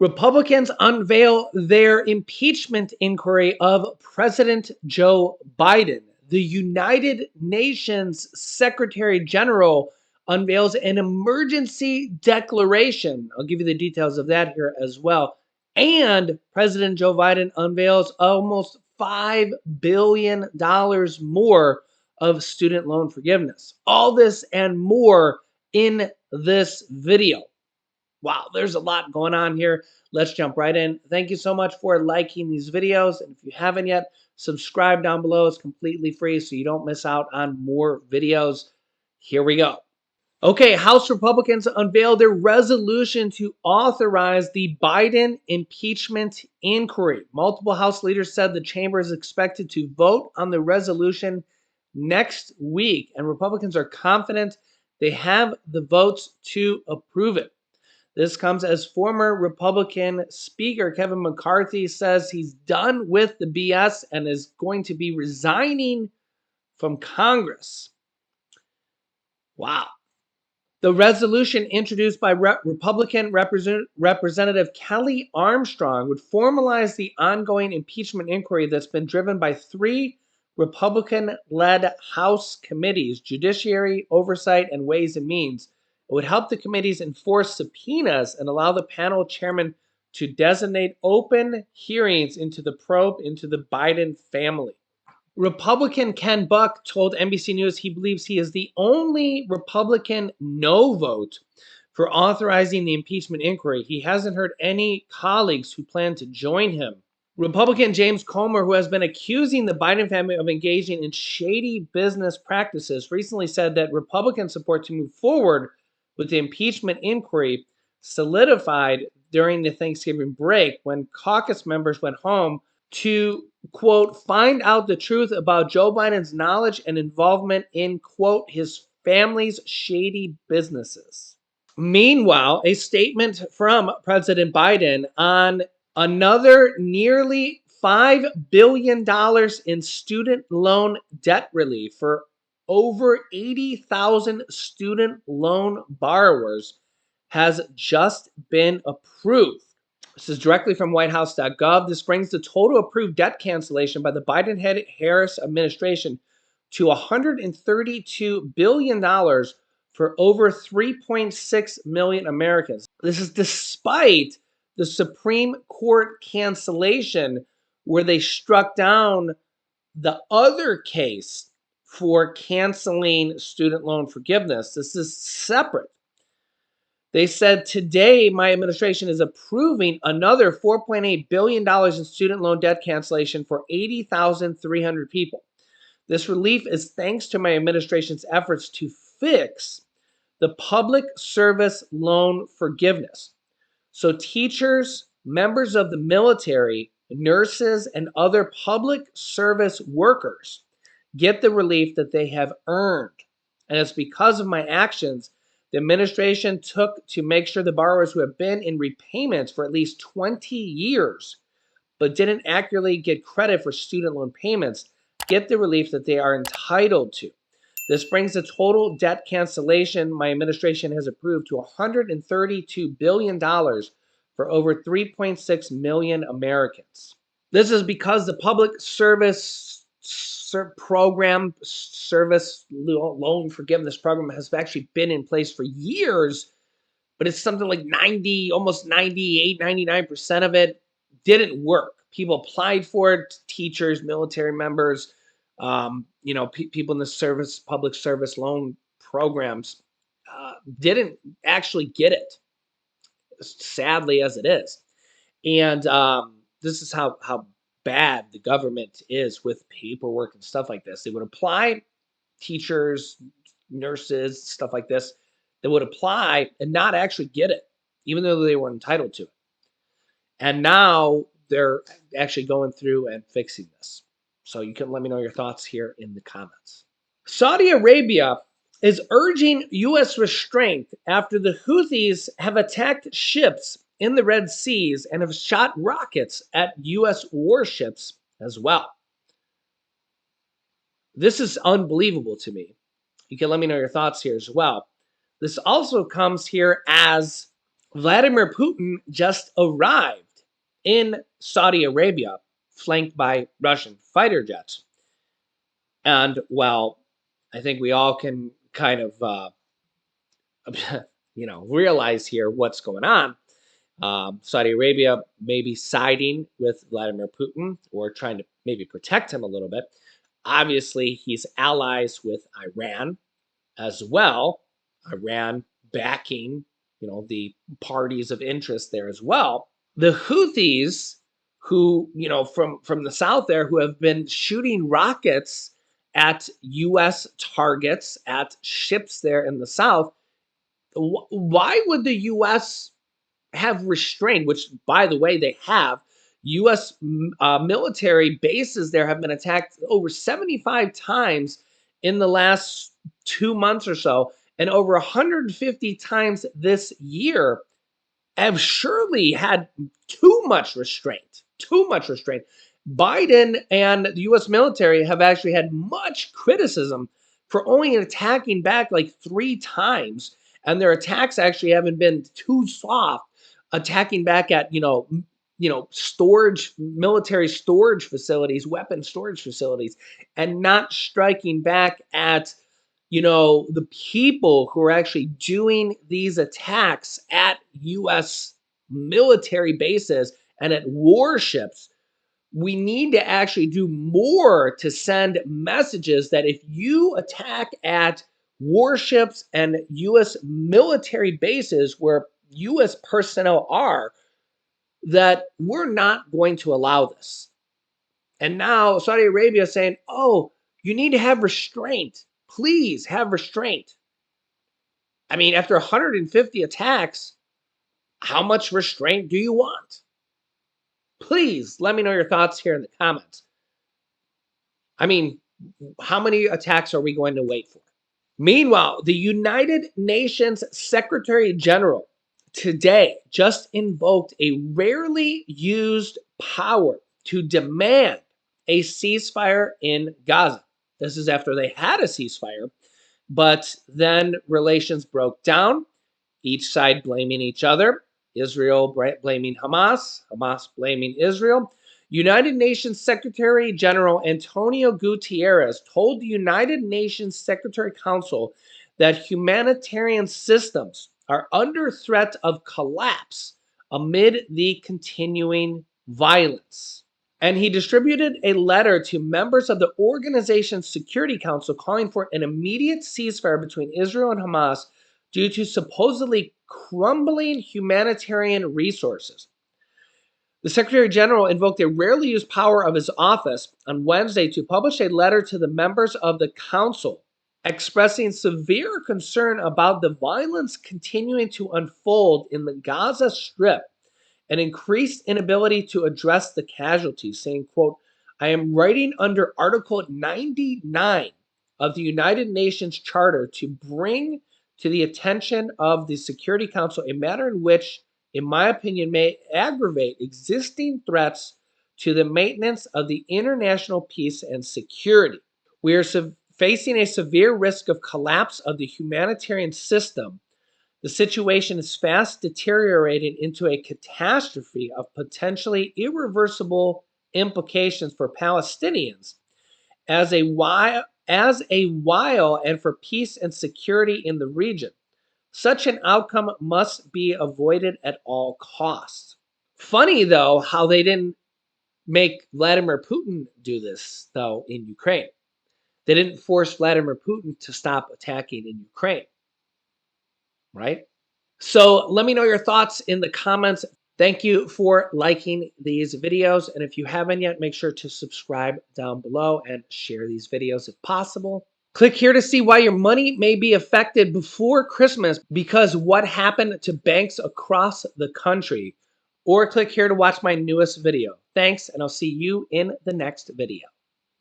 Republicans unveil their impeachment inquiry of President Joe Biden. The United Nations Secretary General unveils an emergency declaration. I'll give you the details of that here as well. And President Joe Biden unveils almost $5 billion more of student loan forgiveness. All this and more in this video. Wow, there's a lot going on here. Let's jump right in. Thank you so much for liking these videos. And if you haven't yet, subscribe down below. It's completely free so you don't miss out on more videos. Here we go. Okay, House Republicans unveiled their resolution to authorize the Biden impeachment inquiry. Multiple House leaders said the chamber is expected to vote on the resolution next week, and Republicans are confident they have the votes to approve it. This comes as former Republican Speaker Kevin McCarthy says he's done with the BS and is going to be resigning from Congress. Wow. The resolution introduced by Republican Representative Kelly Armstrong would formalize the ongoing impeachment inquiry that's been driven by three Republican-led House committees, Judiciary, Oversight, and Ways and Means. It would help the committees enforce subpoenas and allow the panel chairman to designate open hearings into the probe into the Biden family. Republican Ken Buck told NBC News he believes he is the only Republican no vote for authorizing the impeachment inquiry. He hasn't heard any colleagues who plan to join him. Republican James Comer, who has been accusing the Biden family of engaging in shady business practices, recently said that Republican support to move forward with the impeachment inquiry solidified during the Thanksgiving break when caucus members went home to, quote, find out the truth about Joe Biden's knowledge and involvement in, quote, his family's shady businesses. Meanwhile, a statement from President Biden on another nearly $5 billion in student loan debt relief for over 80,000 student loan borrowers has just been approved. This is directly from whitehouse.gov. This brings the total approved debt cancellation by the Biden-Harris administration to $132 billion for over 3.6 million Americans. This is despite the Supreme Court cancellation where they struck down the other case for canceling student loan forgiveness. This is separate. They said today my administration is approving another $4.8 billion in student loan debt cancellation for 80,300 people. This relief is thanks to my administration's efforts to fix the public service loan forgiveness. So teachers, members of the military, nurses, and other public service workers get the relief that they have earned. And it's because of my actions the administration took to make sure the borrowers who have been in repayments for at least 20 years but didn't accurately get credit for student loan payments get the relief that they are entitled to. This brings the total debt cancellation my administration has approved to $132 billion for over 3.6 million Americans. This is because the public service program, service loan forgiveness program has actually been in place for years, but it's something like 90, almost 98, 99% of it didn't work. People applied for it, teachers, military members, people in the public service loan programs didn't actually get it, sadly as it is. And this is how bad the government is with paperwork and stuff like this. They would apply, teachers, nurses, stuff like this, they would apply and not actually get it, even though they were entitled to it. And now they're actually going through and fixing this. So you can let me know your thoughts here in the comments. Saudi Arabia is urging U.S. restraint after the Houthis have attacked ships in the Red Seas and have shot rockets at U.S. warships as well. This is unbelievable to me. You can let me know your thoughts here as well. This also comes here as Vladimir Putin just arrived in Saudi Arabia, flanked by Russian fighter jets. And well, I think we all can kind of, realize here what's going on. Saudi Arabia may be siding with Vladimir Putin or trying to maybe protect him a little bit. Obviously, he's allies with Iran as well. Iran backing, the parties of interest there as well. The Houthis, who, from the south there, who have been shooting rockets at U.S. targets, at ships there in the south. Why would the U.S. have restrained, which, by the way, they have? U.S. Military bases there have been attacked over 75 times in the last 2 months or so, and over 150 times this year, have surely had too much restraint. Too much restraint. Biden and the U.S. military have actually had much criticism for only attacking back like 3 times, and their attacks actually haven't been too soft, attacking back at storage, military storage facilities, weapon storage facilities, and not striking back at the people who are actually doing these attacks at U.S. military bases and at warships. We need to actually do more to send messages that if you attack at warships and U.S. military bases where U.S. personnel are, that we're not going to allow this. And now Saudi Arabia is saying, oh, you need to have restraint. Please have restraint. I mean, after 150 attacks, how much restraint do you want? Please let me know your thoughts here in the comments. I mean, how many attacks are we going to wait for? Meanwhile, the United Nations Secretary General today just invoked a rarely used power to demand a ceasefire in Gaza. This is after they had a ceasefire, but then relations broke down, each side blaming each other. Israel blaming Hamas, Hamas blaming Israel. United Nations Secretary General Antonio Guterres told the United Nations Secretary Council that humanitarian systems are under threat of collapse amid the continuing violence. And he distributed a letter to members of the organization's Security Council calling for an immediate ceasefire between Israel and Hamas due to supposedly crumbling humanitarian resources. The Secretary General invoked a rarely used power of his office on Wednesday to publish a letter to the members of the Council expressing severe concern about the violence continuing to unfold in the Gaza Strip and increased inability to address the casualties, saying, quote, I am writing under Article 99 of the United Nations Charter to bring to the attention of the Security Council a matter in which, in my opinion, may aggravate existing threats to the maintenance of the international peace and security. We are facing a severe risk of collapse of the humanitarian system. The situation is fast deteriorating into a catastrophe of potentially irreversible implications for Palestinians as a while and for peace and security in the region. Such an outcome must be avoided at all costs. Funny, though, how they didn't make Vladimir Putin do this, though, in Ukraine. They didn't force Vladimir Putin to stop attacking in Ukraine, right? So let me know your thoughts in the comments. Thank you for liking these videos. And if you haven't yet, make sure to subscribe down below and share these videos if possible. Click here to see why your money may be affected before Christmas because what happened to banks across the country. Or click here to watch my newest video. Thanks, and I'll see you in the next video.